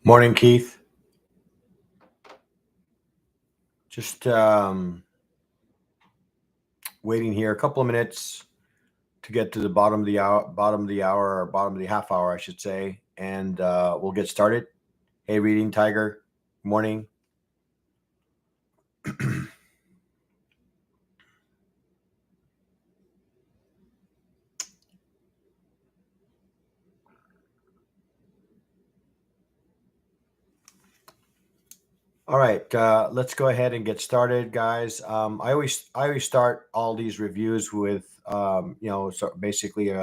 Morning, Keith. Just waiting here a couple of minutes to get to the bottom of the half hour, I should say, and we'll get started. Hey, reading Tiger. Morning. All right, let's go ahead and get started, guys. I always start all these reviews with so basically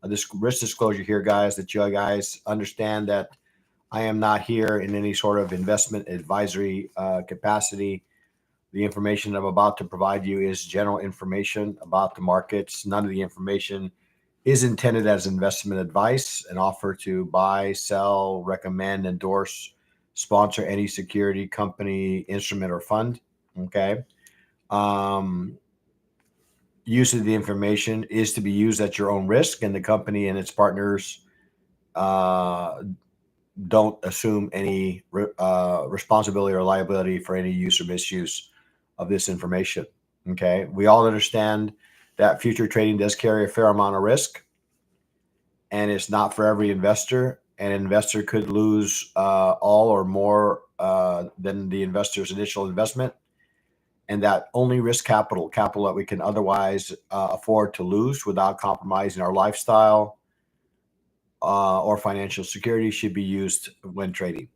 this risk disclosure here, guys, that you guys understand that I am not here in any sort of investment advisory capacity. The information I'm about to provide you is general information about the markets. None of the information is intended as investment advice, an offer to buy, sell, recommend, endorse, sponsor any security, company, instrument, or fund. Okay. Um, Use of the information is to be used at your own risk, and the company and its partners uh, don't assume any responsibility or liability for any use or misuse of this information. Okay. We all understand that future trading does carry a fair amount of risk, and it's not for every investor. An investor could lose all or more than the investor's initial investment, and that only risk capital that we can otherwise afford to lose without compromising our lifestyle or financial security should be used when trading.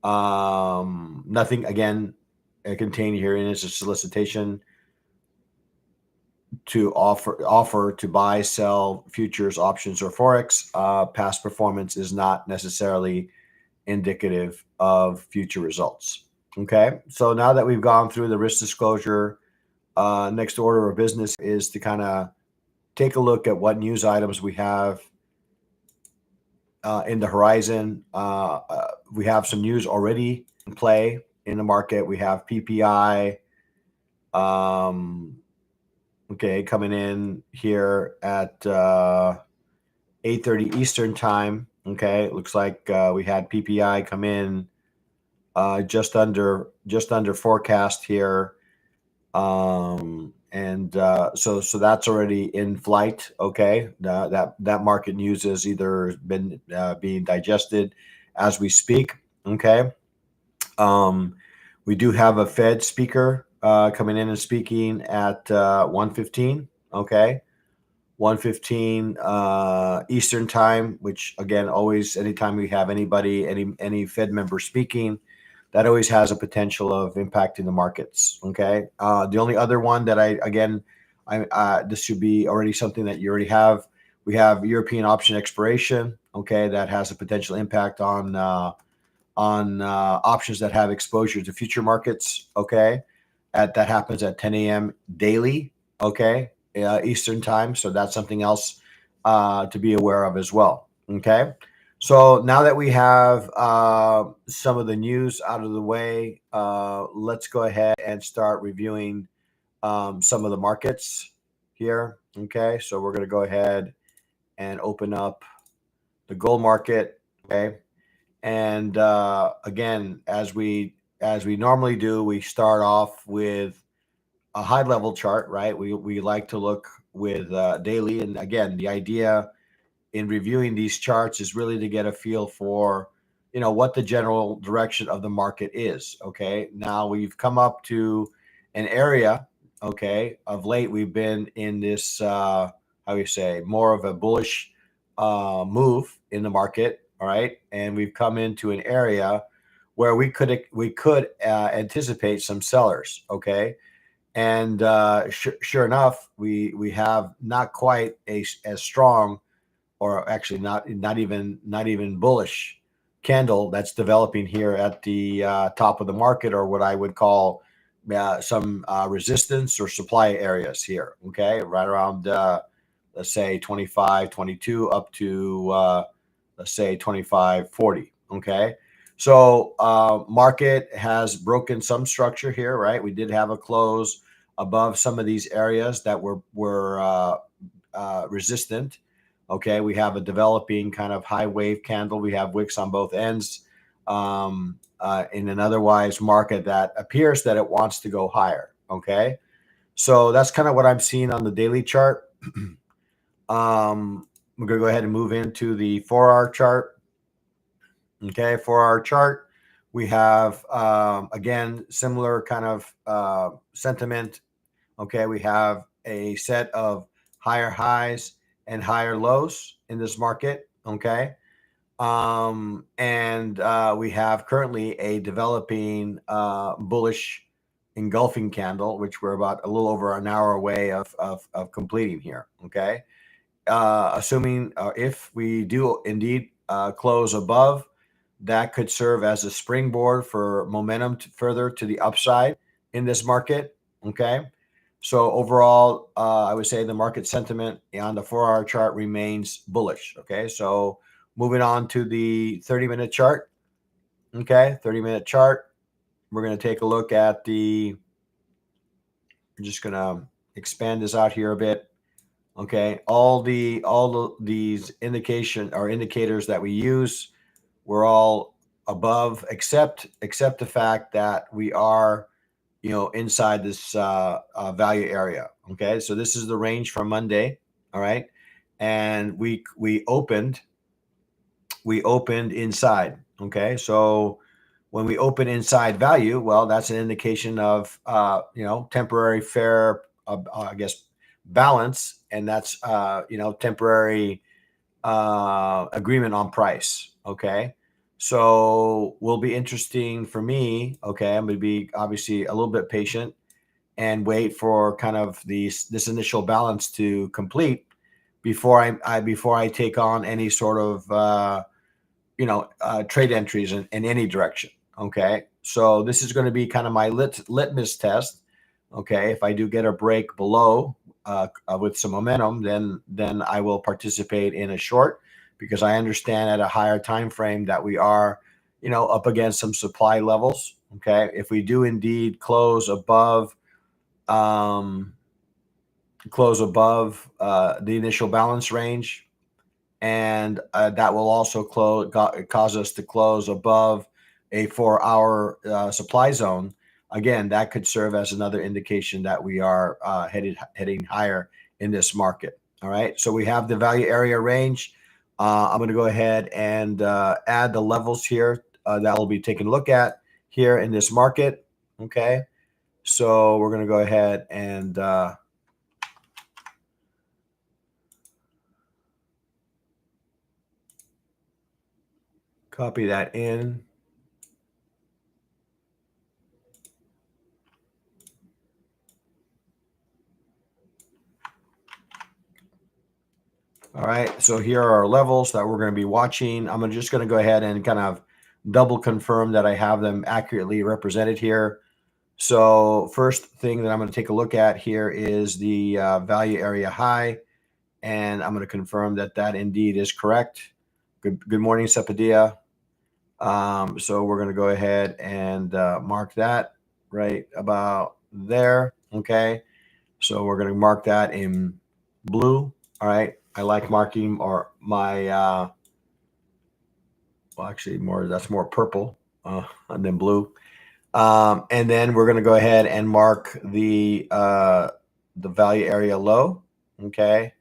Nothing again contained herein is a solicitation to offer to buy, sell futures, options, or forex. Past performance is not necessarily indicative of future results. Okay, so now that we've gone through the risk disclosure, next order of business is to kind of take a look at what news items we have in the horizon. We have some news already in play in the market. We have PPI. Okay, coming in here at 8:30 Eastern time. Okay, it looks like we had PPI come in just under forecast here, and so that's already in flight. Okay, that market news has either been being digested as we speak. Okay, we do have a Fed speaker coming in and speaking at 1:15. Okay. 1:15 Eastern time, which again, always anytime we have any Fed member speaking, that always has a potential of impacting the markets. Okay. The only other one that this should be already something that you already have. We have European option expiration. Okay, that has a potential impact on options that have exposure to future markets. Okay, that happens at 10 a.m. daily. Okay, Eastern time. So that's something else to be aware of as well. Okay. So now that we have some of the news out of the way, let's go ahead and start reviewing some of the markets here. Okay. So we're going to go ahead and open up the gold market. Okay. And again, as we normally do, we start off with a high level chart, right? We like to look with daily, and again, the idea in reviewing these charts is really to get a feel for what the general direction of the market is. Okay, now we've come up to an area. Okay, of late we've been in this how we say, more of a bullish move in the market. All right, and we've come into an area where we could anticipate some sellers. Okay, and sure enough, we have not quite as strong, or actually not even bullish candle that's developing here at the top of the market, or what I would call some resistance or supply areas here. Okay, right around let's say 25.22 up to let's say 25.40. Okay, so market has broken some structure here, right? We did have a close above some of these areas that were resistant. Okay, we have a developing kind of high wave candle. We have wicks on both ends. in an otherwise market that appears that it wants to go higher. Okay. So that's kind of what I'm seeing on the daily chart. We're going to go ahead and move into the 4-hour chart. Okay. 4-hour chart. We have, again, similar kind of sentiment. Okay. We have a set of higher highs and higher lows in this market. Okay. And we have currently a developing bullish engulfing candle, which we're about a little over an hour away of completing here. Okay. Assuming if we do indeed close above, that could serve as a springboard for momentum further to the upside in this market. Okay. So overall, I would say the market sentiment on the 4-hour chart remains bullish. Okay. So moving on to the 30-minute chart. Okay. 30-minute chart. We're going to take a look at I'm just going to expand this out here a bit. Okay. All these indicators that we use, we're all above, except the fact that we are, inside this value area. Okay. So this is the range from Monday. All right. And we opened inside. Okay. So when we open inside value, well, that's an indication of, temporary fair, I guess, balance. And that's, temporary agreement on price. Okay. So will be interesting for me. Okay. I'm going to be obviously a little bit patient and wait for kind of this initial balance to complete before I take on any sort of, trade entries in any direction. Okay. So this is going to be kind of my litmus test. Okay. If I do get a break below with some momentum, then I will participate in a short, because I understand at a higher time frame that we are, up against some supply levels. Okay. If we do indeed close above the initial balance range, and that will also cause us to close above a 4-hour supply zone. Again, that could serve as another indication that we are heading higher in this market. All right. So we have the value area range. I'm going to go ahead and add the levels here that we'll be taking a look at here in this market. Okay. So we're going to go ahead and copy that in. All right, so here are our levels that we're going to be watching. I'm just going to go ahead and kind of double confirm that I have them accurately represented here. So first thing that I'm going to take a look at here is the value area high, and I'm going to confirm that indeed is correct. Good morning, Sepadia. So we're going to go ahead and mark that right about there. Okay, so we're going to mark that in blue. All right. I like marking or my well, actually that's more purple and then blue. And then we're going to go ahead and mark the value area low. Okay.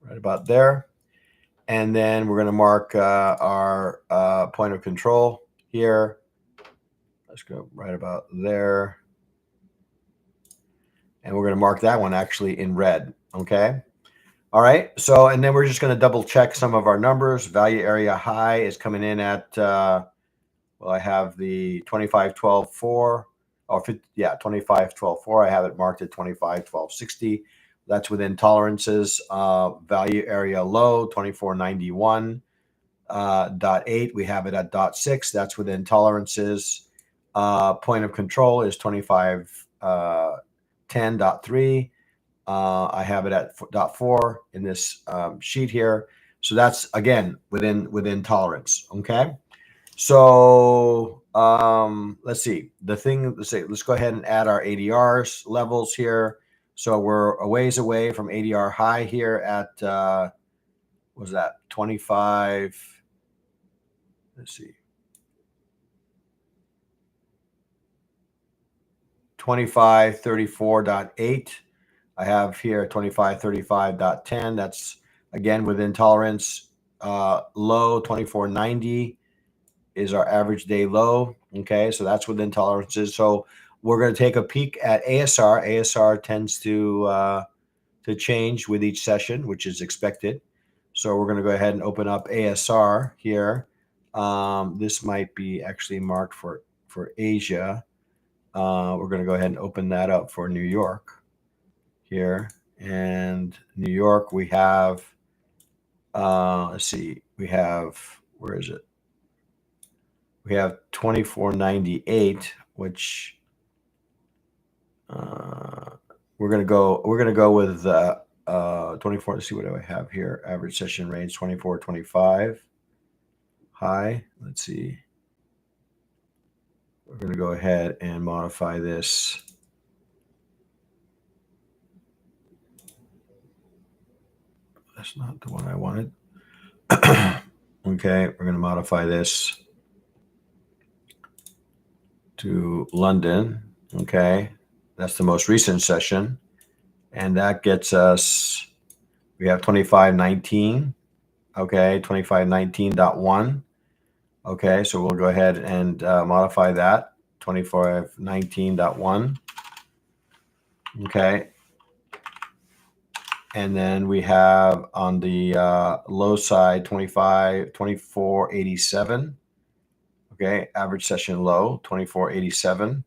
Right about there. And then we're going to mark our point of control here. Let's go right about there. And we're going to mark that one actually in red. Okay. All right. So, and then we're just going to double check some of our numbers. Value area high is coming in at, well, I have the 25.12.4. Oh, 25.12.4. I have it marked at 25.12.60. That's within tolerances. Value area low, 24.91. .8. We have it at .6. That's within tolerances. Point of control is 25.10.3. I have it at .4 in this sheet here. So that's, again, within tolerance. Okay. So let's see. Let's go ahead and add our ADRs levels here. So we're a ways away from ADR high here at, what was that, 25? Let's see. 2534.8. I have here 2535.10. That's again within tolerance. Low 2490 is our average day low. Okay, so that's within tolerances. So we're going to take a peek at ASR. ASR tends to change with each session, which is expected. So we're going to go ahead and open up ASR here. This might be actually marked for Asia. We're going to go ahead and open that up for New York here. And New York, we have, let's see, we have, where is it? We have 2498, which we're gonna go with 24. Let's see, what do I have here? Average session range 24.25. High. Let's see. We're gonna go ahead and modify this. That's not the one I wanted. Okay, we're gonna modify this to London. Okay, that's the most recent session, and that gets us. We have 2519. Okay, 2519.1. Okay, so we'll go ahead and modify that 2519.1. Okay, and then we have on the low side 2487. Okay, average session low 2487.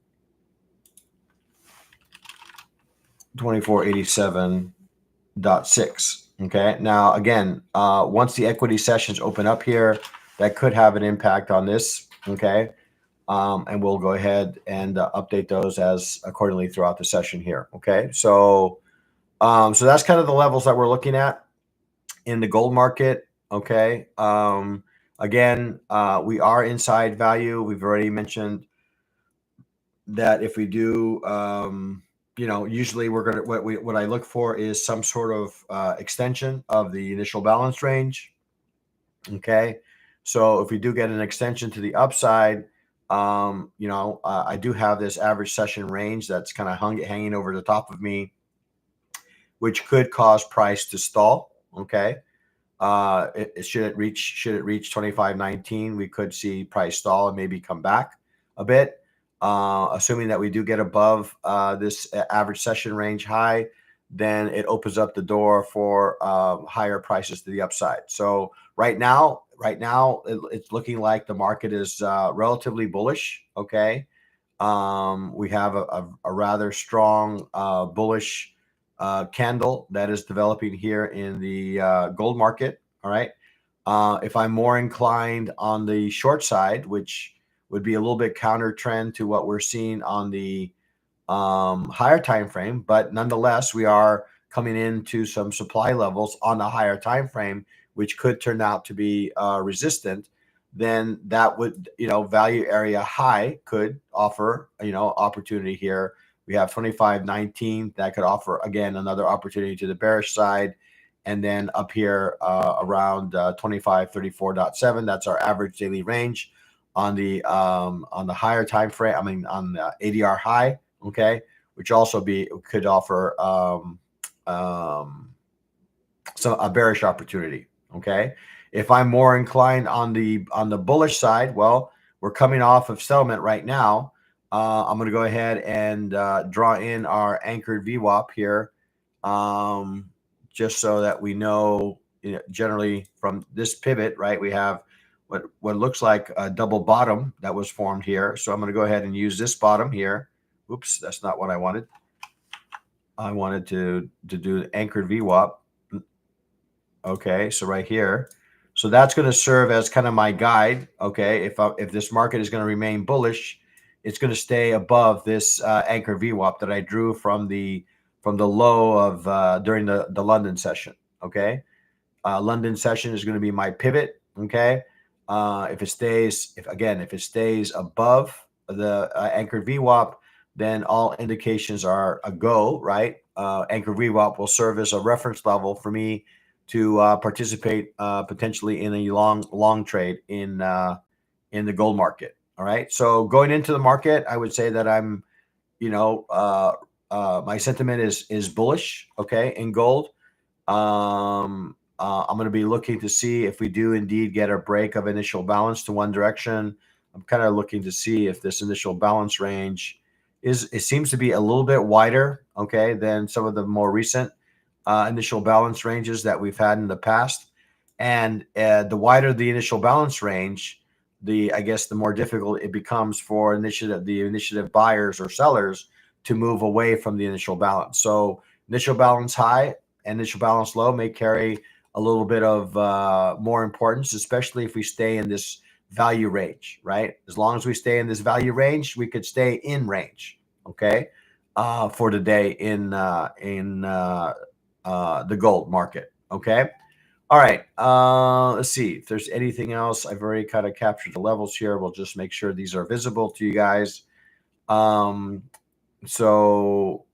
2487.6. Okay, now again, once the equity sessions open up here, that could have an impact on this. Okay, and we'll go ahead and update those as accordingly throughout the session here. Okay, so so that's kind of the levels that we're looking at in the gold market. Okay, again, we are inside value. We've already mentioned that if we do, usually we're gonna what I look for is some sort of extension of the initial balance range. Okay, so if we do get an extension to the upside, I do have this average session range that's kind of hanging over the top of me, which could cause price to stall. Okay, should it reach 2519, we could see price stall and maybe come back a bit. Assuming that we do get above this average session range high, then it opens up the door for higher prices to the upside. So right now, it's looking like the market is relatively bullish. Okay, we have a rather strong bullish candle that is developing here in the gold market. All right. If I'm more inclined on the short side, which would be a little bit counter trend to what we're seeing on the higher time frame, but nonetheless, we are coming into some supply levels on the higher time frame, which could turn out to be resistant. Then that would, value area high could offer, opportunity here. We have 2519 that could offer again another opportunity to the bearish side, and then up here around 2534.7. That's our average daily range on the higher time frame. I mean on the ADR high. Okay, which also could offer a bearish opportunity. Okay, if I'm more inclined on the bullish side, well, we're coming off of settlement right now. I'm going to go ahead and draw in our anchored VWAP here, just so that we know, generally from this pivot, right, we have what looks like a double bottom that was formed here. So I'm going to go ahead and use this bottom here. Oops, that's not what I wanted. I wanted to do anchored VWAP. Okay, so right here. So that's going to serve as kind of my guide. Okay, if this market is going to remain bullish, it's going to stay above this anchor VWAP that I drew from the low of during the London session. Okay, London session is going to be my pivot. Okay, if it stays above the anchor VWAP, then all indications are a go. Right, anchor VWAP will serve as a reference level for me to participate potentially in a long trade in the gold market. All right. So going into the market, I would say that I'm my sentiment is bullish, okay, in gold. I'm going to be looking to see if we do indeed get a break of initial balance to one direction. I'm kind of looking to see if this initial balance range it seems to be a little bit wider, okay, than some of the more recent initial balance ranges that we've had in the past. And the wider the initial balance range, I guess the more difficult it becomes for the initiative buyers or sellers to move away from the initial balance. So initial balance high and initial balance low may carry a little bit of more importance, especially if we stay in this value range, right? As long as we stay in this value range, we could stay in range, okay, for today in the gold market, okay. All right, let's see if there's anything else. I've already kind of captured the levels here. We'll just make sure these are visible to you guys. So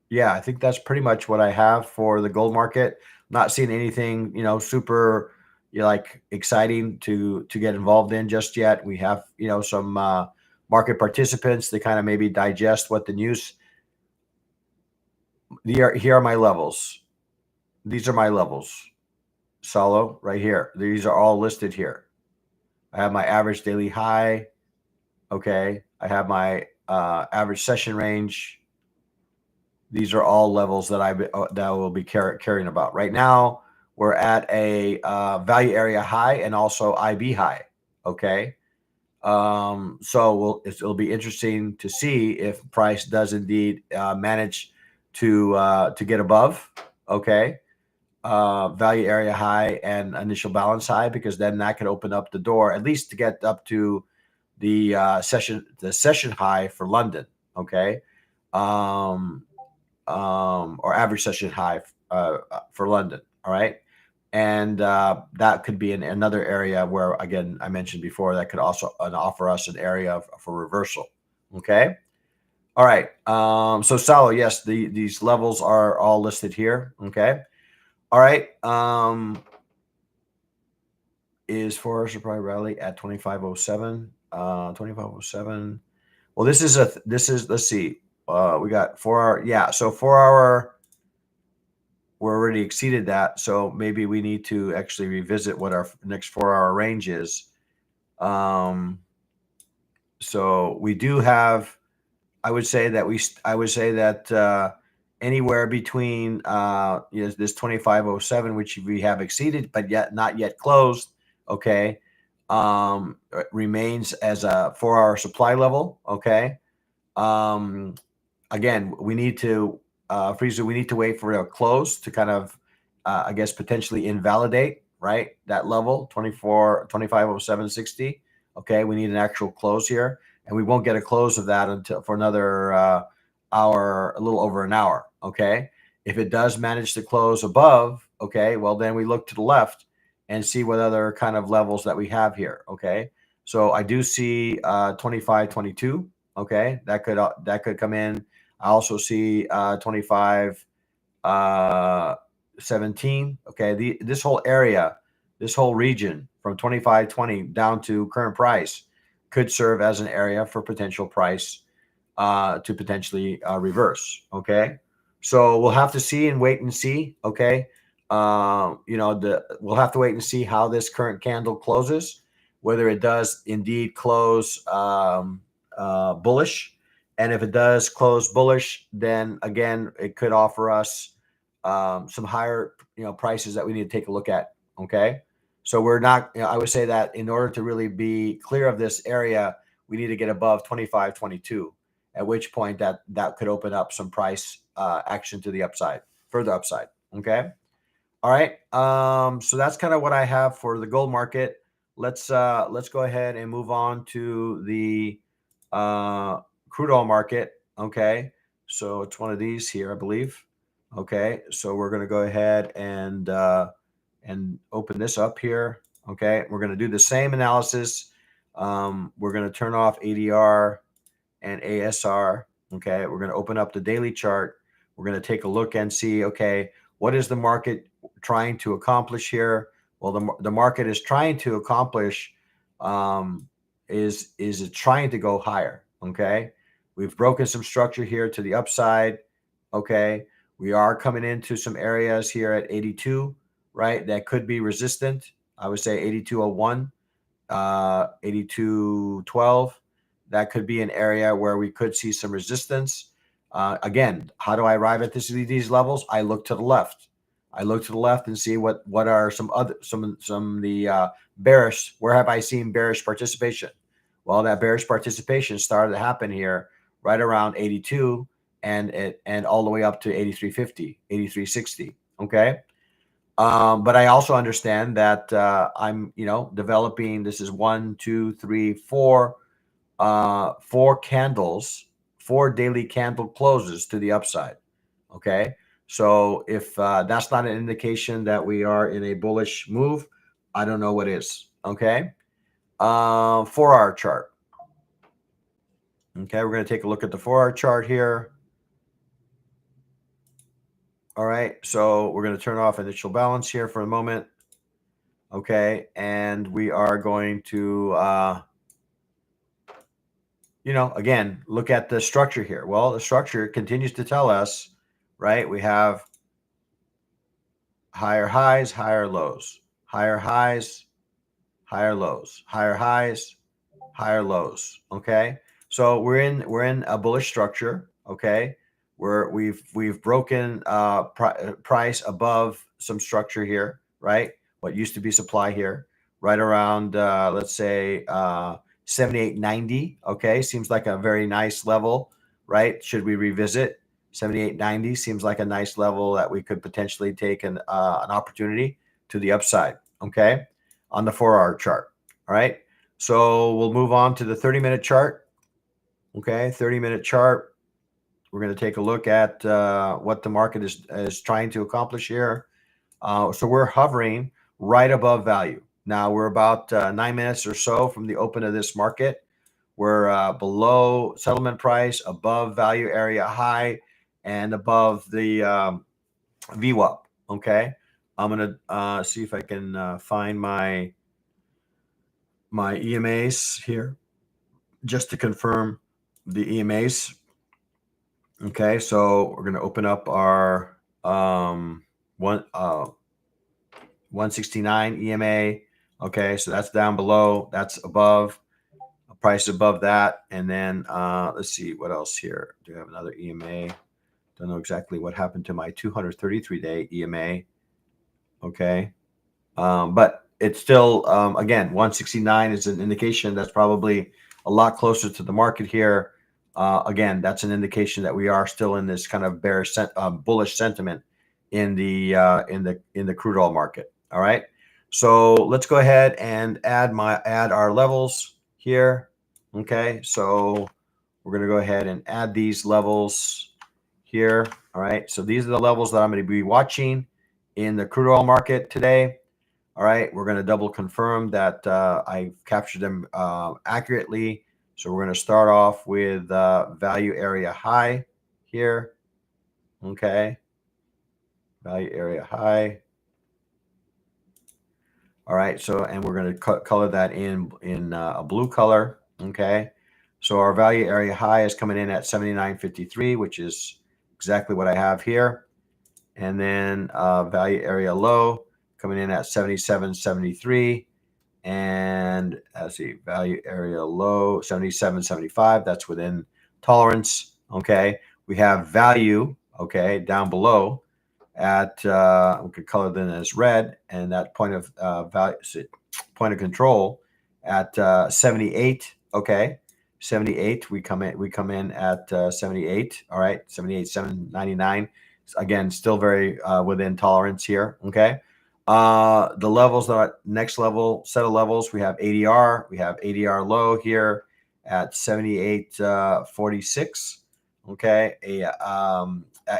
yeah, I think that's pretty much what I have for the gold market. Not seeing anything, super, like exciting to get involved in just yet. We have, some market participants to kind of maybe digest what the news. Here are my levels. These are my levels. Solo right here. These are all listed here. I have my average daily high. Okay. I have my average session range. These are all levels that I will be carrying about. Right now, we're at a value area high and also IB high. Okay. So it'll be interesting to see if price does indeed manage to get above. Okay. Value area high and initial balance high, because then that could open up the door at least to get up to the session high for London. Okay. Um, or average session high for London. All right. And that could be in another area where, again, I mentioned before, that could also offer us an area for reversal. Okay. All right. So Salo, yes, these levels are all listed here. Okay. All right. Is 4 hour supply rally at 2507? 2507. Well, this is, let's see. We got 4 hour. Yeah. So 4 hour, we're already exceeded that. So maybe we need to actually revisit what our next 4 hour range is. So we do have, I would say that anywhere between this 2507, which we have exceeded but yet not yet closed, okay, remains as a 4 hour supply level. Okay. Again, we need to Frieza, we need to wait for a close to kind of I guess potentially invalidate, right, that level 2507.60. Okay, we need an actual close here, and we won't get a close of that until for another hour, a little over an hour. Okay, if it does manage to close above, okay, well then we look to the left and see what other kind of levels that we have here. Okay, so I do see 2522. Okay, that could come in. I also see 25 17. Okay, this whole area, this whole region from 2520 down to current price could serve as an area for potential price to potentially reverse. Okay, so we'll have to see and wait and see. Okay, we'll have to wait and see how this current candle closes, whether it does indeed close bullish. And if it does close bullish, then again, it could offer us some higher, prices that we need to take a look at. Okay. So we're not, I would say that in order to really be clear of this area, we need to get above 2522, at which point that could open up some price action to the upside, further upside. Okay. All right. So that's kind of what I have for the gold market. Let's go ahead and move on to the crude oil market. Okay. So it's one of these here, I believe. Okay. So we're going to go ahead and open this up here. Okay. We're going to do the same analysis. We're going to turn off ADR and ASR. Okay. We're going to open up the daily chart. We're going to take a look and see, okay, what is the market trying to accomplish here? Well, the market is trying to accomplish is it trying to go higher? Okay, We've broken some structure here to the upside. Okay. We are coming into some areas here at 82, right? That could be resistant. I would say 8201, 8212. That could be an area where we could see some resistance. Again, how do I arrive at these levels? I look to the left. I look to the left and see what are some of the bearish. Where have I seen bearish participation? Well, that bearish participation started to happen here right around 82 and all the way up to 83.50, 83.60. Okay. But I also understand that I'm, developing. This is 1, 2, 3, 4, 4 candles, 4 daily candle closes to the upside. Okay. So if that's not an indication that we are in a bullish move, I don't know what is. Okay. 4-hour chart. Okay. We're going to take a look at the 4-hour chart here. All right. So we're going to turn off initial balance here for a moment. Okay. And we are going to, again, look at the structure here. Well, the structure continues to tell us, right? We have higher highs, higher lows, higher highs, higher lows, higher highs, higher lows. Okay. So we're in a bullish structure. Okay. We've broken price above some structure here, right? What used to be supply here, right around let's say 78.90. Okay, seems like a very nice level, right? Should we revisit 78.90? Seems like a nice level that we could potentially take an opportunity to the upside. Okay, on the 4-hour chart. All right. So we'll move on to the 30-minute chart. Okay, 30-minute chart. We're going to take a look at what the market is trying to accomplish here. So we're hovering right above value. Now we're about 9 minutes or so from the open of this market. We're below settlement price, above value area high, and above the VWAP. Okay, I'm going to see if I can find my EMAs here just to confirm the EMAs. Okay, so we're going to open up our 169 EMA. Okay, so that's down below, that's above, price above that. And then let's see what else here. Do I have another EMA? Don't know exactly what happened to my 233-day EMA. Okay, but it's still, again, 169 is an indication that's probably a lot closer to the market here. Again, that's an indication that we are still in this kind of bearish, bullish sentiment in the crude oil market. All right, so let's go ahead and add our levels here. Okay, so we're going to go ahead and add these levels here. All right, so these are the levels that I'm going to be watching in the crude oil market today. All right, we're going to double confirm that I captured them accurately. So we're going to start off with value area high here. Okay, value area high. All right, so and we're going to color that in a blue color. Okay, so our value area high is coming in at 79.53, which is exactly what I have here. And then value area low coming in at 77.73. And let's see, value area low 77.75. That's within tolerance. Okay, we have value, okay, down below at we could color them as red, and that point of point of control at 78. Okay, 78. We come in at 78. All right, 78.799. Again, still very within tolerance here. Okay. The levels, that next level set of levels, we have ADR. We have ADR low here at 78.46. Okay,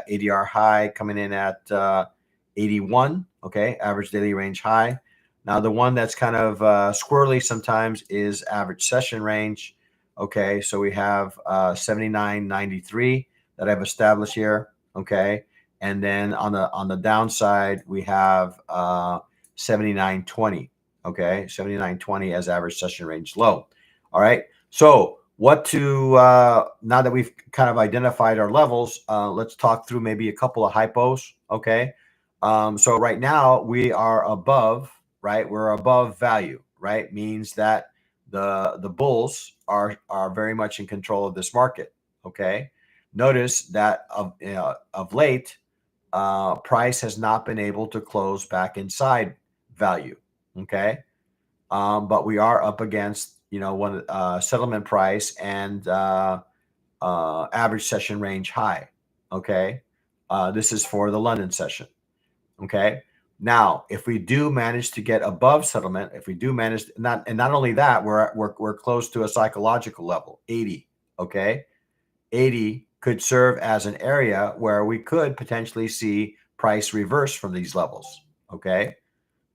ADR high coming in at 81. Okay, average daily range high. Now the one that's kind of squirrely sometimes is average session range. Okay, so we have 79.93 that I've established here. Okay. And then on the downside, we have 79.20. Okay, 79.20 as average session range low. All right. So what to now that we've kind of identified our levels, let's talk through maybe a couple of hypos. Okay. So right now we are above, right? We're above value, right? Means that the bulls are very much in control of this market. Okay. Notice that of late, price has not been able to close back inside value. Okay. But we are up against, one settlement price and average session range high. Okay. This is for the London session. Okay. Now, if we do manage to get above settlement, if we do manage not only that, we're close to a psychological level, 80. Okay. 80 could serve as an area where we could potentially see price reverse from these levels. Okay,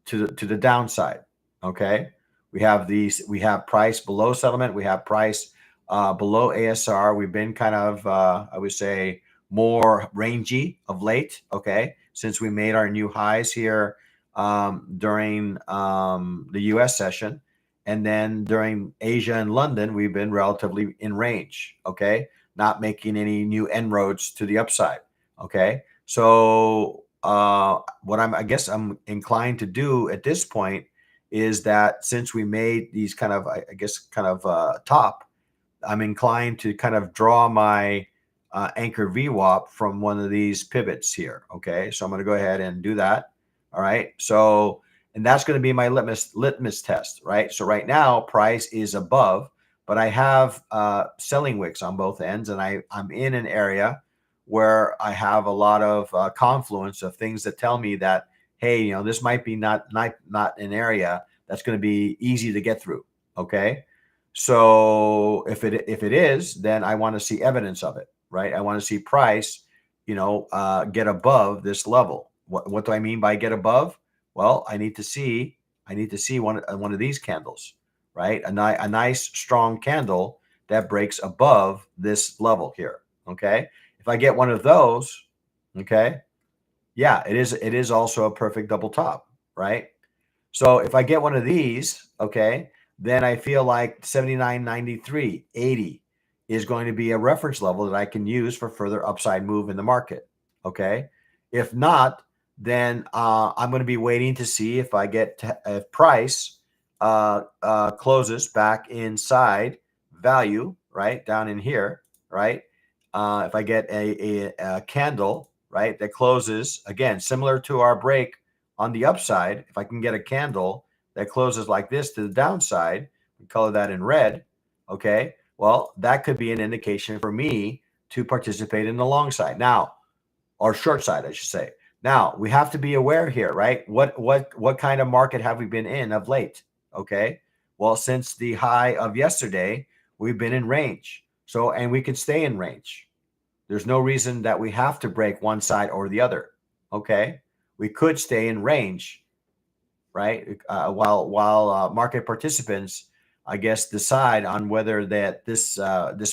to the downside. Okay, we have price below settlement, we have price below ASR. We've been kind of I would say more rangy of late. Okay, since we made our new highs here during the US session, and then during Asia and London we've been relatively in range. Okay, not making any new inroads to the upside. Okay, so what I guess I'm inclined to do at this point is that since we made these kind of, I guess, kind of top, I'm inclined to kind of draw my anchor VWAP from one of these pivots here. Okay, so I'm going to go ahead and do that. All right, so and that's going to be my litmus test, right? So right now price is above, but I have selling wicks on both ends, and I'm in an area where I have a lot of confluence of things that tell me that, hey, this might be not an area that's going to be easy to get through. Okay, so if it is, then I want to see evidence of it, right? I want to see price, get above this level. What do I mean by get above? Well, I need to see one of these candles, right? A nice strong candle that breaks above this level here. Okay, if I get one of those, okay, yeah, it is also a perfect double top, right? So if I get one of these, okay, then I feel like 79.93, 80 is going to be a reference level that I can use for further upside move in the market. Okay. If not, then I'm going to be waiting to see if if price closes back inside value, right down in here, right? If I get a candle, right, that closes again similar to our break on the upside, if I can get a candle that closes like this to the downside, we color that in red, okay, well, that could be an indication for me to participate in the long side now, or short side, I should say. Now, we have to be aware here, right? What kind of market have we been in of late? Okay. Well, since the high of yesterday, we've been in range. So, and we can stay in range. There's no reason that we have to break one side or the other. Okay. We could stay in range, right? While market participants, I guess, decide on whether that this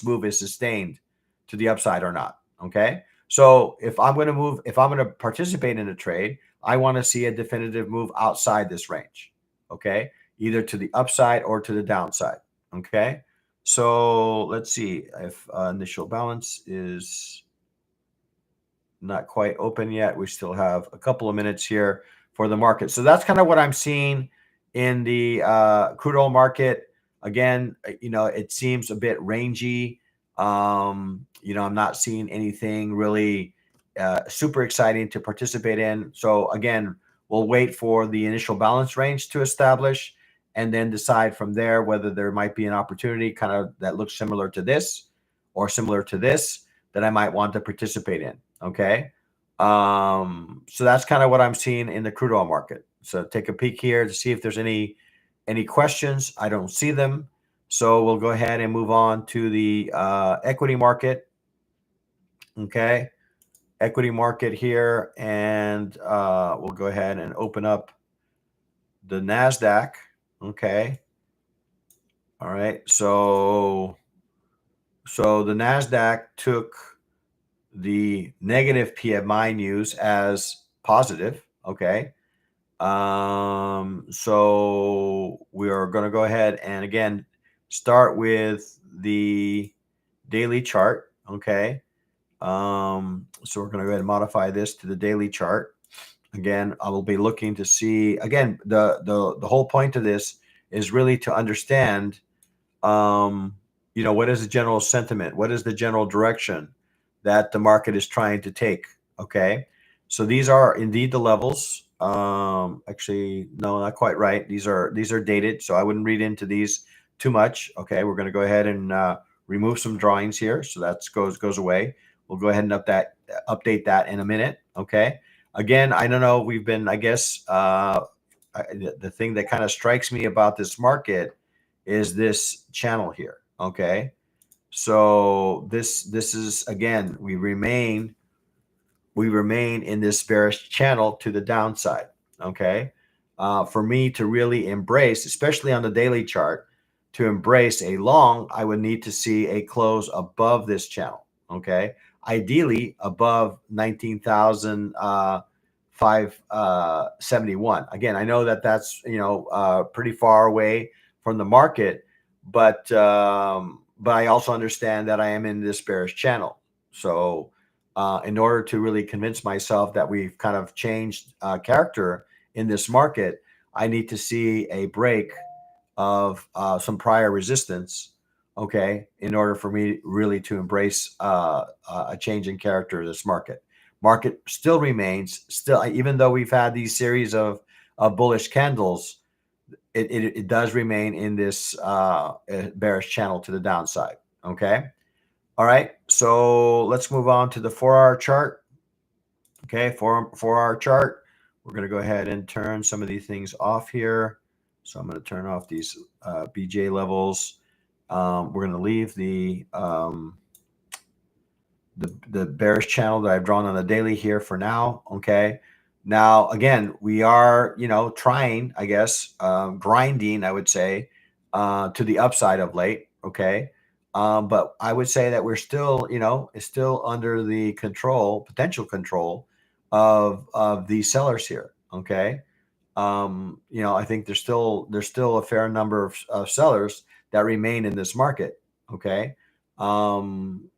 move is sustained to the upside or not. Okay. So if I'm going to participate in a trade, I want to see a definitive move outside this range. Okay. Either to the upside or to the downside. Okay. So let's see if initial balance is not quite open yet. We still have a couple of minutes here for the market. So that's kind of what I'm seeing in the crude oil market. Again, it seems a bit rangy. I'm not seeing anything really super exciting to participate in. So again, we'll wait for the initial balance range to establish and then decide from there whether there might be an opportunity kind of that looks similar to this or similar to this that I might want to participate in. Okay. So that's kind of what I'm seeing in the crude oil market. So take a peek here to see if there's any questions. I don't see them. So we'll go ahead and move on to the equity market. Okay. Equity market here. And we'll go ahead and open up the NASDAQ. Okay. All right. So the NASDAQ took the negative PMI news as positive. Okay. So we are going to go ahead and again start with the daily chart. Okay. So we're going to go ahead and modify this to the daily chart. Again, I will be looking to see, again, the whole point of this is really to understand, um, what is the general sentiment? What is the general direction that the market is trying to take? Okay. So these are indeed the levels. Actually, no, not quite right. These are dated, so I wouldn't read into these too much. Okay. We're going to go ahead and remove some drawings here. So that goes away. We'll go ahead and update that in a minute. Okay. Again, I don't know. We've been, I guess, the thing that kind of strikes me about this market is this channel here. Okay. So this is, again, we remain in this bearish channel to the downside. Okay. For me to really embrace, especially on the daily chart, to embrace a long, I would need to see a close above this channel. Okay. Ideally above 19,571. Again, I know that that's, pretty far away from the market, but I also understand that I am in this bearish channel. So, in order to really convince myself that we've kind of changed character in this market, I need to see a break of some prior resistance, okay, in order for me really to embrace a change in character of this market. Market still remains, even though we've had these series of bullish candles, it does remain in this bearish channel to the downside, okay? All right, so let's move on to the 4-hour chart. Okay, 4-hour chart. We're going to go ahead and turn some of these things off here. So I'm going to turn off these BJ levels. We're going to leave the bearish channel that I've drawn on the daily here for now. Okay. Now, again, we are, trying, I guess, grinding, I would say, to the upside of late. Okay. But I would say that we're still, it's still under the potential control of these sellers here. Okay. I think there's still a fair number of sellers that remain in this market. Okay. Um,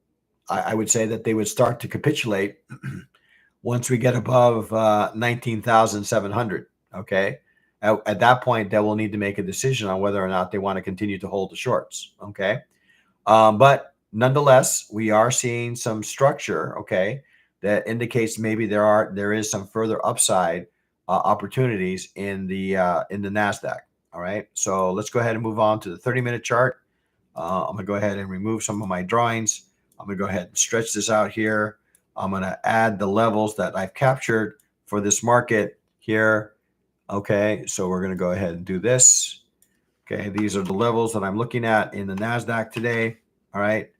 I would say that they would start to capitulate once we get above 19,700. Okay. At that point, they will need to make a decision on whether or not they want to continue to hold the shorts. Okay. But nonetheless, we are seeing some structure. Okay. That indicates maybe there is some further upside opportunities in the NASDAQ. All right. So let's go ahead and move on to the 30-minute chart. I'm going to go ahead and remove some of my drawings. I'm going to go ahead and stretch this out here. I'm going to add the levels that I've captured for this market here. Okay, so we're going to go ahead and do this. Okay, these are the levels that I'm looking at in the NASDAQ today. All right.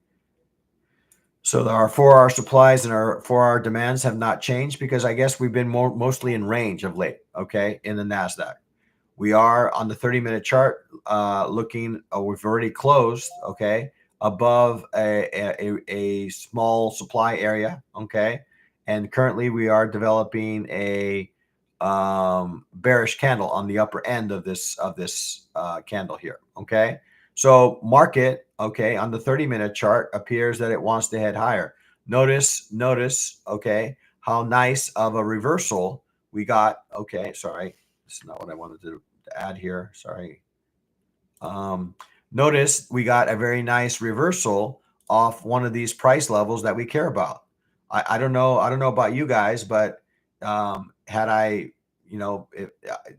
So our 4-hour supplies and our 4-hour demands have not changed because I guess we've been mostly in range of late, okay, in the NASDAQ. We are on the 30-minute chart looking, we've already closed, okay, above a small supply area, okay? And currently we are developing a bearish candle on the upper end of this candle here, okay? So market, okay, on the 30-minute chart appears that it wants to head higher. Notice, okay, how nice of a reversal we got. Okay, sorry. This is not what I wanted to add here. Sorry. Notice we got a very nice reversal off one of these price levels that we care about. I don't know. I don't know about you guys, but had I,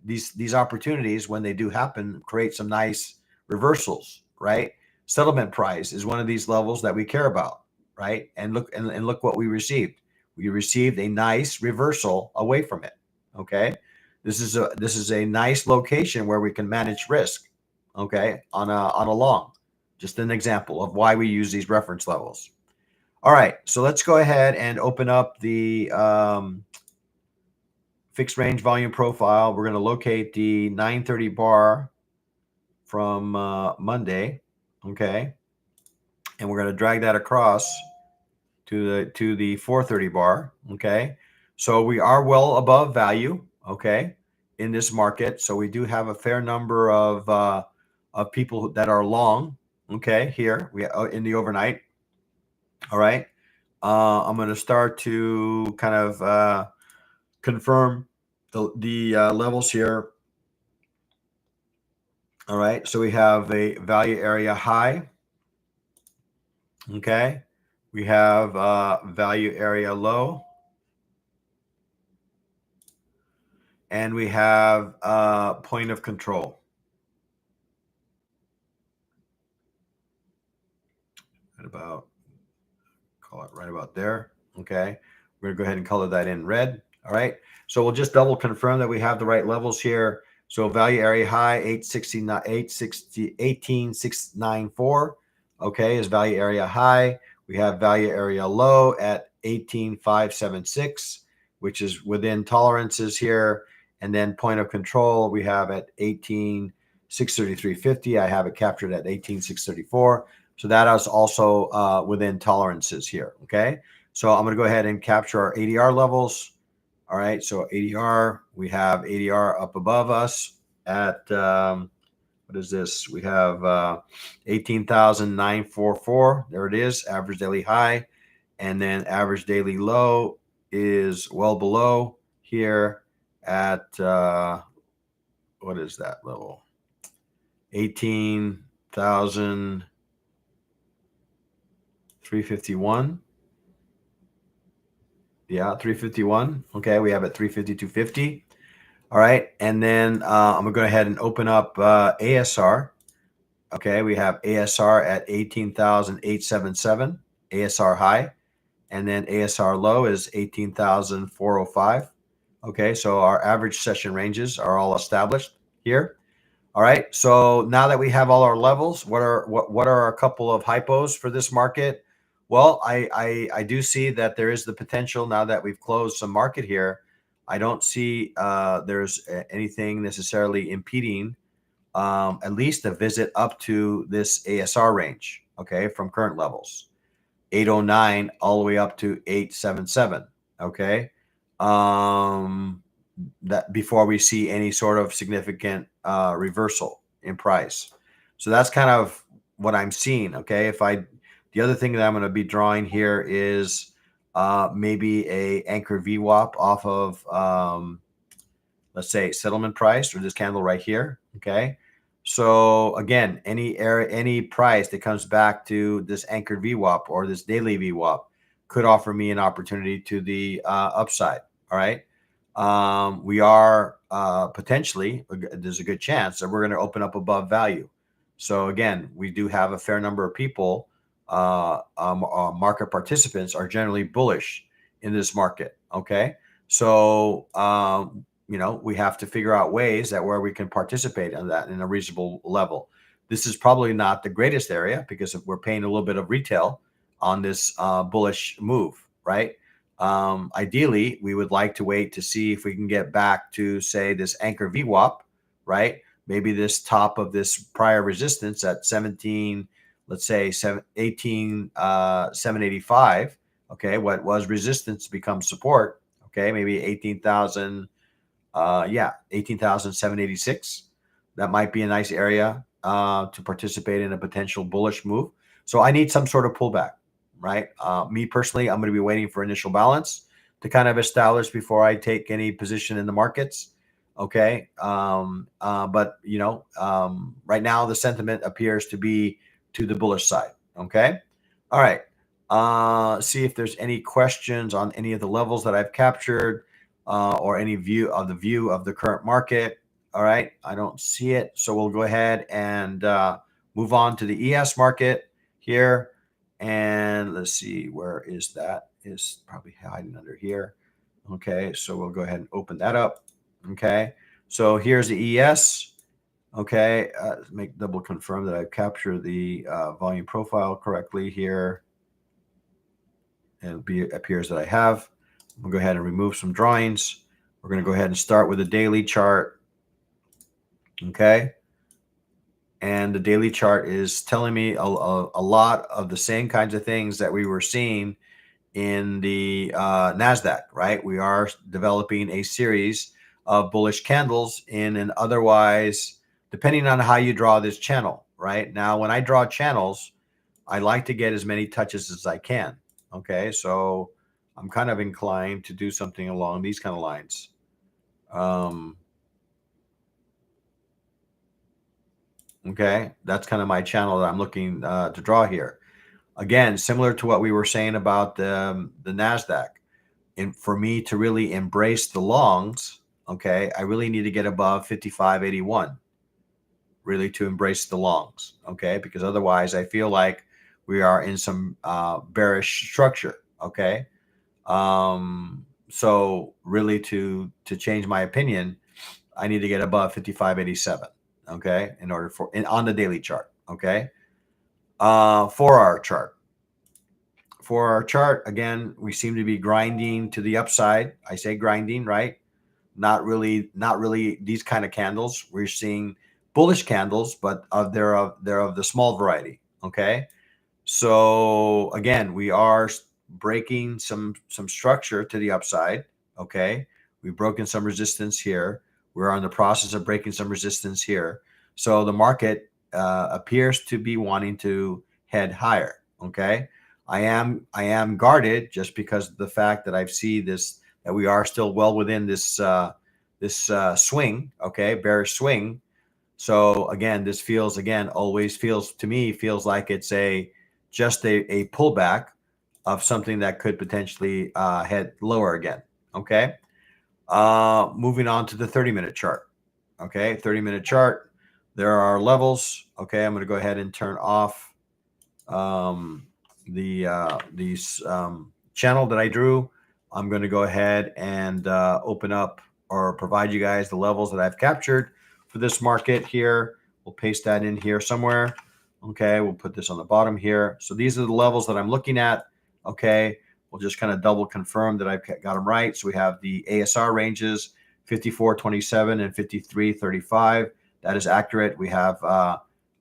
these opportunities when they do happen create some nice reversals, right? Settlement price is one of these levels that we care about, right? And look what we received. We received a nice reversal away from it. Okay. This is a nice location where we can manage risk, okay, on a long. Just an example of why we use these reference levels. All right, so let's go ahead and open up the fixed range volume profile. We're going to locate the 930 bar from Monday, okay, and we're going to drag that across to the 430 bar, okay. So we are well above value, okay, in this market. So we do have a fair number of people that are long, Okay, here we in the overnight. All right. I'm going to start to kind of confirm the levels here. All right. So we have a value area high. Okay. We have value area low. And we have point of control. Call it right about there. Okay. We're going to go ahead and color that in red. All right. So we'll just double confirm that we have the right levels here. So value area high 869, 860, 18694. Okay, is value area high. We have value area low at 18576, which is within tolerances here. And then point of control we have at 18633.50. I have it captured at 18634. So that is also within tolerances here. Okay. So I'm going to go ahead and capture our ADR levels. All right. So ADR, we have ADR up above us at, what is this? We have 18,944. There it is. Average daily high. And then average daily low is well below here at, what is that level? 18,351. Yeah, 351. Okay, we have it 352.50. All right, and then I'm gonna go ahead and open up ASR. Okay, we have ASR at 18,877, ASR high, and then ASR low is 18,405. Okay, so our average session ranges are all established here. All right. So now that we have all our levels, what are a couple of hypos for this market? Well, I do see that there is the potential now that we've closed some market here. I don't see there's anything necessarily impeding at least a visit up to this ASR range. Okay, from current levels, 809 all the way up to 877. Okay. That before we see any sort of significant reversal in price. So that's kind of what I'm seeing. Okay. The other thing that I'm going to be drawing here is maybe a anchor VWAP off of, let's say settlement price or this candle right here. Okay. So again, any price that comes back to this anchor VWAP or this daily VWAP could offer me an opportunity to the upside. All right. We are potentially, there's a good chance that we're going to open up above value. So again, we do have a fair number of people, market participants are generally bullish in this market. Okay. So, we have to figure out ways that where we can participate in that in a reasonable level. This is probably not the greatest area because we're paying a little bit of retail on this bullish move, right? Ideally, we would like to wait to see if we can get back to, say, this anchor VWAP, right? Maybe this top of this prior resistance at 17, let's say 18, 785. Okay, what was resistance becomes support. Okay, maybe 18,000. 18,786. That might be a nice area to participate in a potential bullish move. So I need some sort of pullback, right? Me personally, I'm going to be waiting for initial balance to kind of establish before I take any position in the markets. Okay. But right now the sentiment appears to be to the bullish side. Okay. All right. See if there's any questions on any of the levels that I've captured or any view of the current market. All right. I don't see it. So we'll go ahead and move on to the ES market here. And let's see, where is that? Is probably hiding under here. Okay. So we'll go ahead and open that up. Okay. So here's the ES. Okay. Make double confirm that I've captured the volume profile correctly here. And it appears that I have. We'll go ahead and remove some drawings. We're going to go ahead and start with a daily chart. Okay. And the daily chart is telling me a lot of the same kinds of things that we were seeing in the NASDAQ, right? We are developing a series of bullish candles in an otherwise, depending on how you draw this channel, right? Now, when I draw channels, I like to get as many touches as I can. Okay, so I'm kind of inclined to do something along these kind of lines. Okay, that's kind of my channel that I'm looking to draw here. Again, similar to what we were saying about the Nasdaq. And for me to really embrace the longs, okay, I really need to get above 55.81, really to embrace the longs, okay, because otherwise I feel like we are in some bearish structure, okay. So really to change my opinion, I need to get above 55.87, okay, in order for on the daily chart, okay. 4-hour chart. For our chart, again, we seem to be grinding to the upside. I say grinding, right? Not really these kind of candles. We're seeing bullish candles, but they're of the small variety. Okay. So again, we are breaking some structure to the upside. Okay. We've broken some resistance here. We're in the process of breaking some resistance here. So the market appears to be wanting to head higher. Okay. I am guarded just because of the fact that I see this, that we are still well within this swing. Okay. Bearish swing. So again, this always feels to me, feels like it's just a pullback of something that could potentially head lower again. Okay. Moving on to the 30-minute chart. Okay. 30-minute chart. There are levels. Okay. I'm going to go ahead and turn off these channel that I drew. I'm going to go ahead and open up or provide you guys the levels that I've captured for this market here. We'll paste that in here somewhere. Okay, we'll put this on the bottom here. So these are the levels that I'm looking at. Okay, we'll just kind of double confirm that I've got them right. So we have the ASR ranges 54.27 and 53.35. That is accurate. We have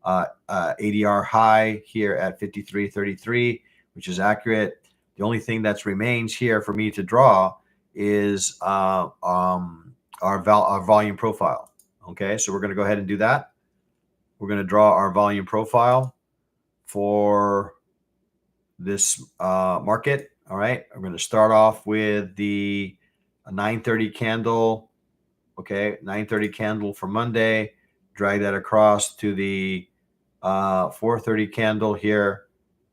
ADR high here at 53.33, which is accurate. The only thing that remains here for me to draw is our volume profile. Okay, so we're going to go ahead and do that. We're going to draw our volume profile for this market. All right, I'm going to start off with the 9:30 candle. Okay, 9:30 candle for Monday. Drag that across to the 4:30 candle here.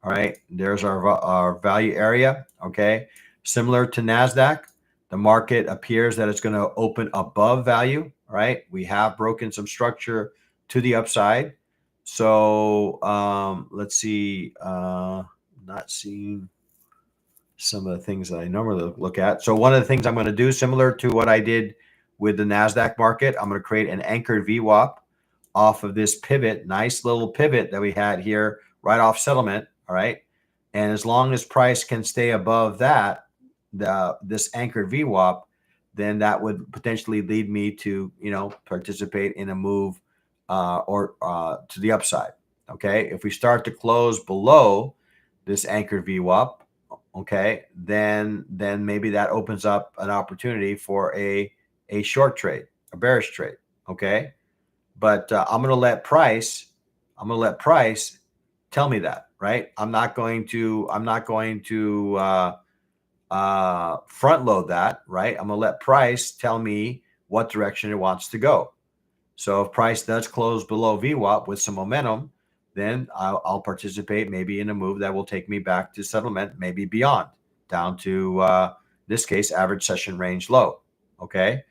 All right, there's our value area. Okay, similar to Nasdaq, the market appears that it's going to open above value. All right, we have broken some structure to the upside. So let's see. Not seeing some of the things that I normally look at. So one of the things I'm going to do, similar to what I did with the Nasdaq market, I'm going to create an anchored VWAP off of this pivot, nice little pivot that we had here right off settlement. All right. And as long as price can stay above that, this anchored VWAP, then that would potentially lead me to, participate in a move or to the upside. Okay. If we start to close below this anchored VWAP, okay, then maybe that opens up an opportunity for a short trade, a bearish trade. Okay. But I'm going to let price tell me that, right? I'm not going to front load that, right? I'm going to let price tell me what direction it wants to go. So if price does close below VWAP with some momentum, then I'll participate maybe in a move that will take me back to settlement, maybe beyond, down to this case, average session range low. Okay.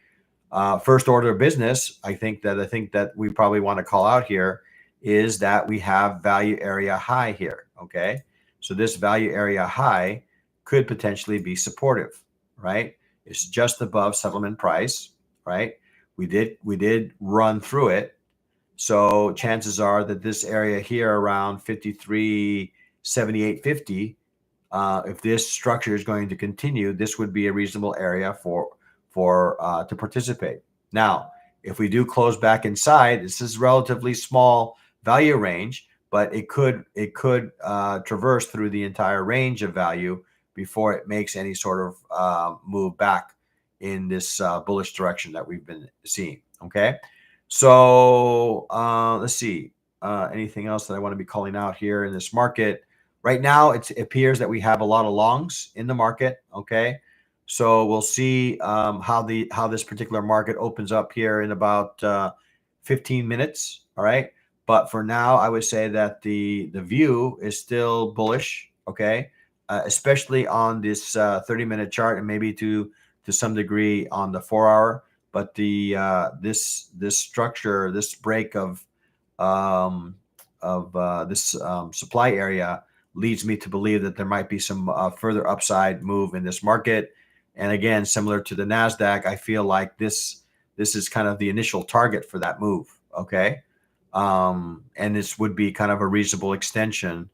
First order of business, I think that we probably want to call out here is that we have value area high here. Okay. So this value area high could potentially be supportive, right? It's just above settlement price, right? We did run through it. So chances are that this area here around 53.7850, if this structure is going to continue, this would be a reasonable area for to participate. Now, if we do close back inside, this is relatively small value range, but it could traverse through the entire range of value before it makes any sort of move back in this bullish direction that we've been seeing. Okay, so let's see. anything else that I want to be calling out here in this market. Right now, it appears that we have a lot of longs in the market. Okay, so we'll see how this particular market opens up here in about 15 minutes. All right, but for now, I would say that the view is still bullish. Okay, especially on this 30-minute chart, and maybe to some degree on the 4-hour. But the this structure, this break um, of this supply area leads me to believe that there might be some further upside move in this market. And again, similar to the Nasdaq, I feel like this is kind of the initial target for that move. Okay, and this would be kind of a reasonable extension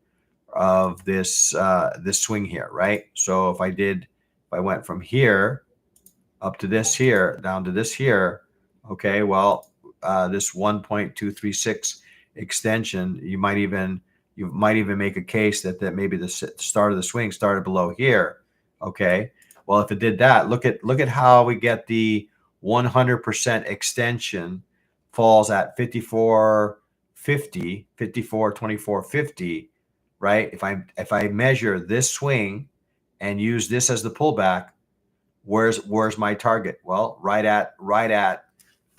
of this swing here, right? So if I went from here up to this here, down to this here. Okay, well, this 1.236 extension, you might even make a case that maybe the start of the swing started below here. Okay, well, if it did that, look at how we get the 100% extension falls at 54.50, 54.2450, right? If I measure this swing and use this as the pullback, where's my target? Well, right at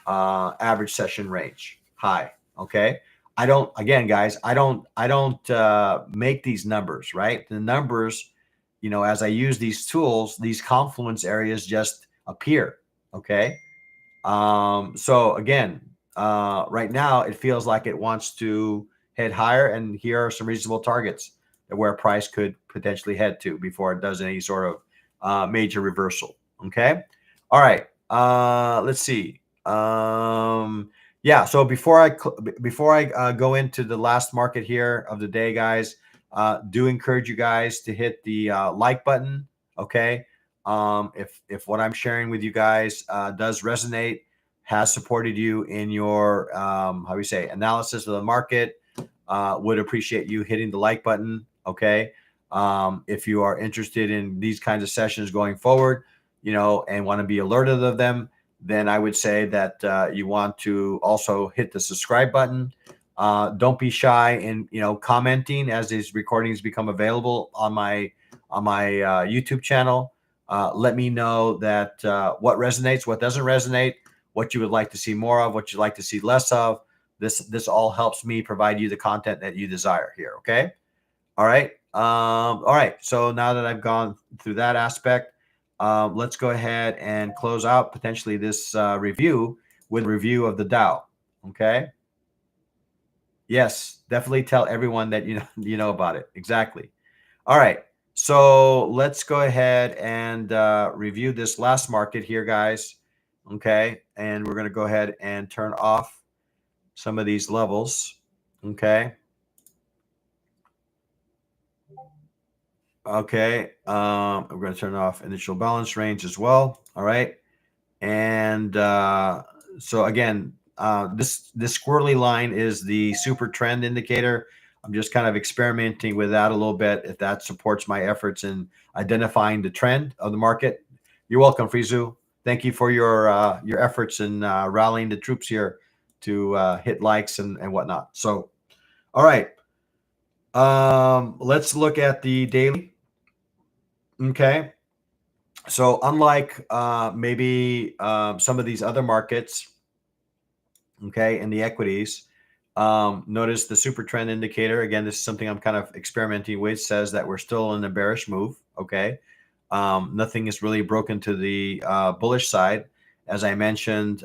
average session range high. Okay, I don't, again, guys, I don't make these numbers, right? The numbers, as I use these tools, these confluence areas just appear. Okay, so again, right now it feels like it wants to head higher, and here are some reasonable targets where price could potentially head to before it does any sort of major reversal. Okay, all right. Let's see. Yeah. So before I go into the last market here of the day, guys, do encourage you guys to hit the like button. Okay. If what I'm sharing with you guys does resonate, has supported you in your how do you say, analysis of the market, would appreciate you hitting the like button. Okay. If you are interested in these kinds of sessions going forward, and want to be alerted of them, then I would say that you want to also hit the subscribe button. Don't be shy in commenting as these recordings become available on my YouTube channel. Let me know that what resonates, what doesn't resonate, what you would like to see more of, what you'd like to see less of. This all helps me provide you the content that you desire here. Okay. All right. All right. So now that I've gone through that aspect, let's go ahead and close out potentially this review with a review of the Dow. Okay. Yes, definitely tell everyone that you know about it. Exactly. All right. So let's go ahead and review this last market here, guys. Okay. And we're going to go ahead and turn off some of these levels. Okay. Okay. We're going to turn off initial balance range as well. All right. And so again, this squirrely line is the super trend indicator. I'm just kind of experimenting with that a little bit. If that supports my efforts in identifying the trend of the market, you're welcome, Frizu. Thank you for your efforts in rallying the troops here to hit likes and whatnot. So, all right, let's look at the daily. Okay. So unlike maybe some of these other markets, okay, in the equities, notice the super trend indicator. Again, this is something I'm kind of experimenting with, says that we're still in a bearish move. Okay. Nothing is really broken to the bullish side. As I mentioned,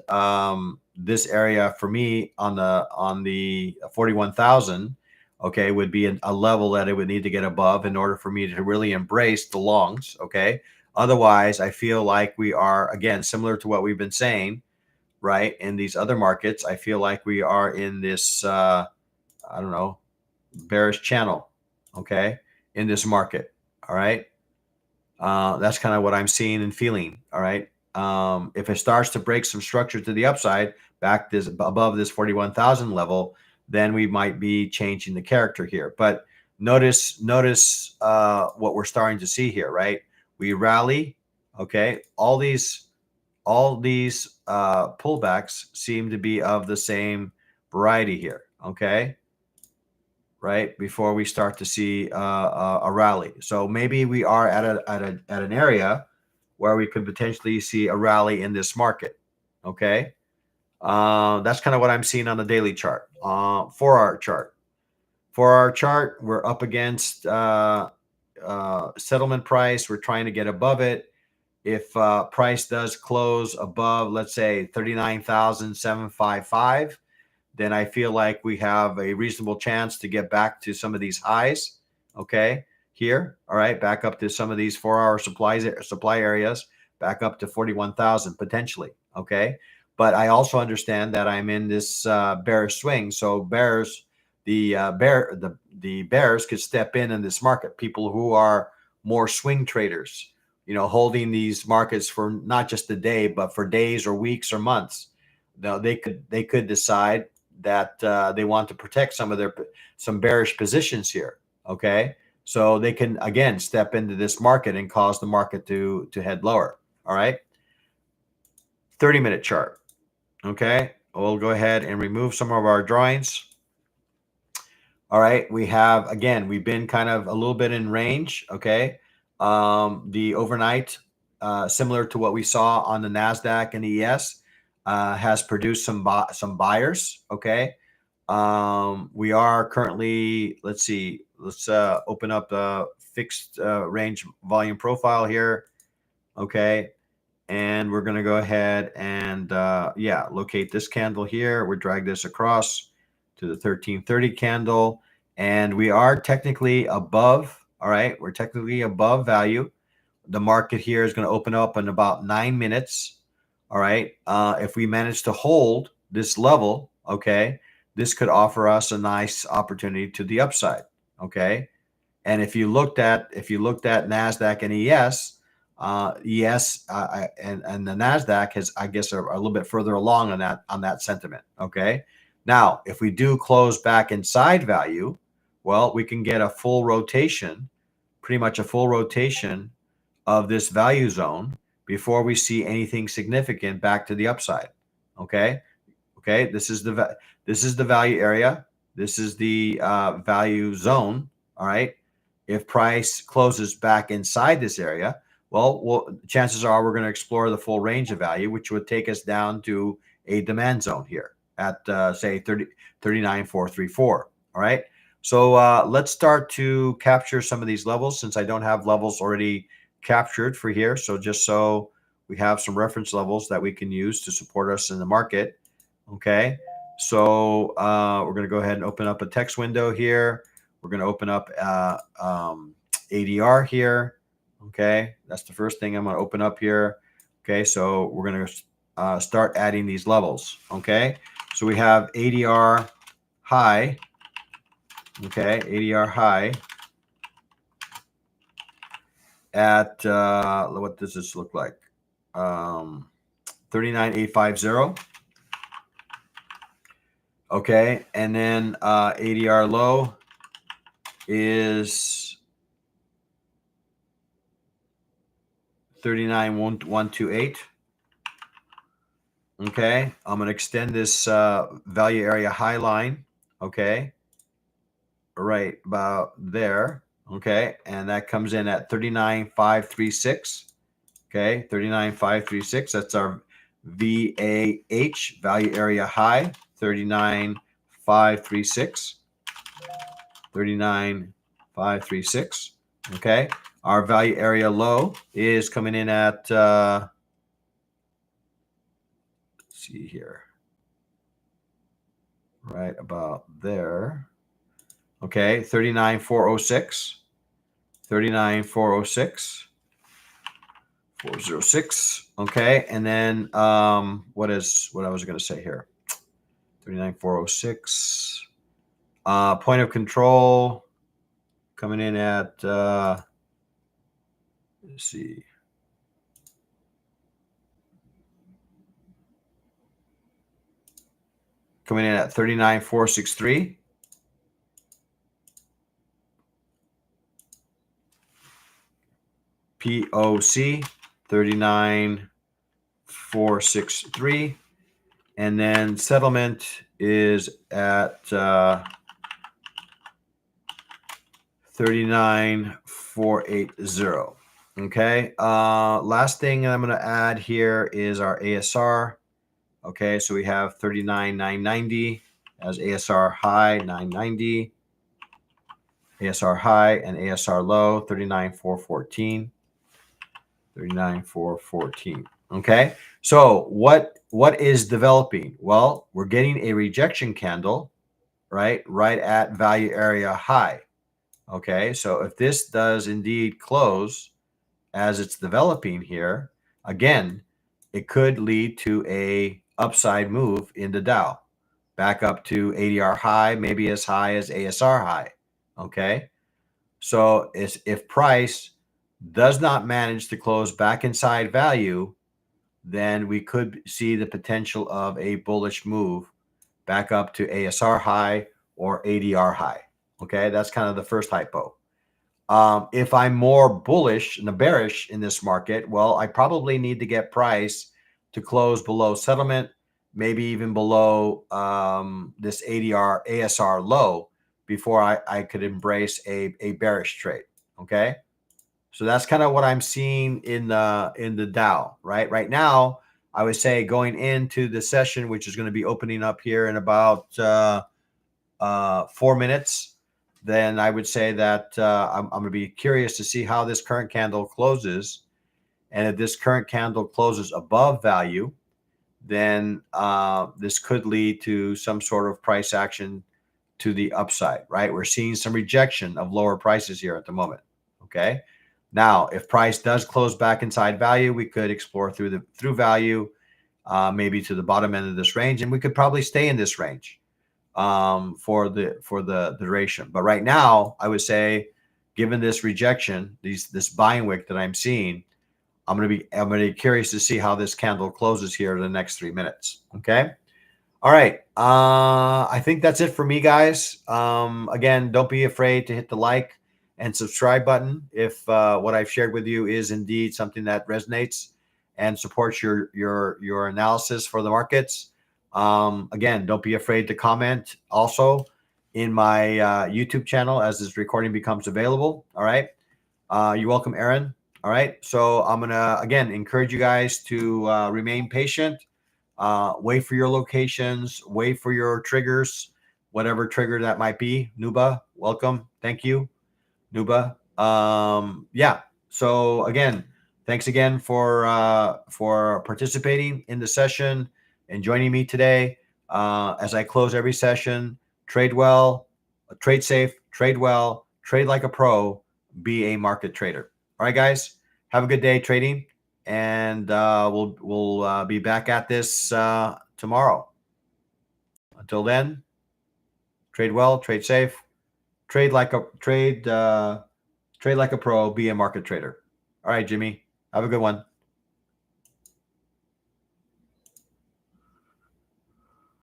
this area for me on the 41,000, okay, would be a level that it would need to get above in order for me to really embrace the longs. Okay. Otherwise, I feel like we are, again, similar to what we've been saying, right? In these other markets, I feel like we are in this, I don't know, bearish channel, okay, in this market. All right. That's kind of what I'm seeing and feeling. All right. If it starts to break some structure to the upside, back this above this 41,000 level, then we might be changing the character here. But notice what we're starting to see here, right? We rally. Okay. All these pullbacks seem to be of the same variety here. Okay. right, before we start to see a rally. So maybe we are at an area where we could potentially see a rally in this market. Okay, that's kind of what I'm seeing on the daily chart. 4-hour chart. 4-hour chart, we're up against settlement price. We're trying to get above it. If price does close above, let's say 39,755, then I feel like we have a reasonable chance to get back to some of these highs. Okay, here, all right, back up to some of these 4-hour supply areas, back up to 41,000 potentially. Okay, but I also understand that I'm in this bearish swing, so the bears could step in this market. People who are more swing traders, holding these markets for not just a day, but for days or weeks or months. Now they could decide that they want to protect some bearish positions here. Okay, so they can again step into this market and cause the market to head lower. All right, 30-minute chart. Okay, we'll go ahead and remove some of our drawings. All right, we've been kind of a little bit in range. Okay, the overnight, similar to what we saw on the NASDAQ and ES, has produced some buyers. Okay, we are currently, let's open up the fixed range volume profile here. Okay, and we're going to go ahead and locate this candle here. We drag this across to the 1330 candle, and we are technically above. All right, we're technically above value. The market here is going to open up in about 9 minutes. All right, if we manage to hold this level, okay, this could offer us a nice opportunity to the upside. Okay, and if you looked at NASDAQ and ES, and the NASDAQ has, I guess, are a little bit further along on that sentiment. Okay, now if we do close back inside value, well, we can get a full rotation, pretty much a full rotation of this value zone before we see anything significant back to the upside. Okay, this is the value area. This is the value zone. All right. If price closes back inside this area, well, chances are we're going to explore the full range of value, which would take us down to a demand zone here at say 39,434. All right. So let's start to capture some of these levels, since I don't have levels already captured for here. So just so we have some reference levels that we can use to support us in the market. Okay. So we're going to go ahead and open up a text window here. We're going to open up ADR here. Okay, that's the first thing I'm going to open up here. Okay, so we're going to start adding these levels. Okay, so we have ADR high. Okay, ADR high at what does this look like? 39,850. Okay, and then ADR low is 39,128. Okay, I'm going to extend this value area high line. Okay, right about there. Okay, and that comes in at 39,536. Okay, 39,536. That's our VAH, value area high, 39,536. 39,536. Okay, our value area low is coming in at let's see here, right about there. Okay, 39,406. 39,406. 406. Okay, and then what I was going to say here? 39,406. Point of control coming in at let's see. Coming in at 39,463. POC 39,463. And then settlement is at 39,480. Okay. Last thing I'm going to add here is our ASR. Okay, so we have 39,990 as ASR high, 990, ASR high, and ASR low, 39,414, 39,414. Okay, so what is developing? Well, we're getting a rejection candle, right at value area high. Okay, so if this does indeed close as it's developing here, again, it could lead to a upside move in the Dow back up to ADR high, maybe as high as ASR high. Okay, so if price does not manage to close back inside value, then we could see the potential of a bullish move back up to ASR high or ADR high. Okay, that's kind of the first hypo. If I'm more bullish and bearish in this market, well, I probably need to get price to close below settlement, maybe even below this ADR ASR low before I could embrace a bearish trade. Okay, so that's kind of what I'm seeing in the Dow. Right now, I would say going into the session, which is going to be opening up here in about 4 minutes, then I would say that I'm going to be curious to see how this current candle closes. And if this current candle closes above value, then this could lead to some sort of price action to the upside, right? We're seeing some rejection of lower prices here at the moment. Okay. Now, if price does close back inside value, we could explore through value, maybe to the bottom end of this range, and we could probably stay in this range for the duration. But right now, I would say, given this rejection, this buying wick that I'm seeing, I'm gonna be curious to see how this candle closes here in the next 3 minutes. Okay. All right. I think that's it for me, guys. Again, don't be afraid to hit the like and subscribe button if what I've shared with you is indeed something that resonates and supports your analysis for the markets. Again, don't be afraid to comment also in my YouTube channel as this recording becomes available. All right. You're welcome, Aaron. All right. So I'm going to, again, encourage you guys to remain patient. Wait for your locations. Wait for your triggers, whatever trigger that might be. Nuba, welcome. Thank you, Nuba. Yeah. So again, thanks again for participating in the session and joining me today. As I close every session, trade well, trade safe, trade well, trade like a pro, be a market trader. All right, guys, have a good day trading, and we'll be back at this tomorrow. Until then, trade well, trade safe, trade like a trade like a pro, be a market trader. All right, Jimmy, have a good one.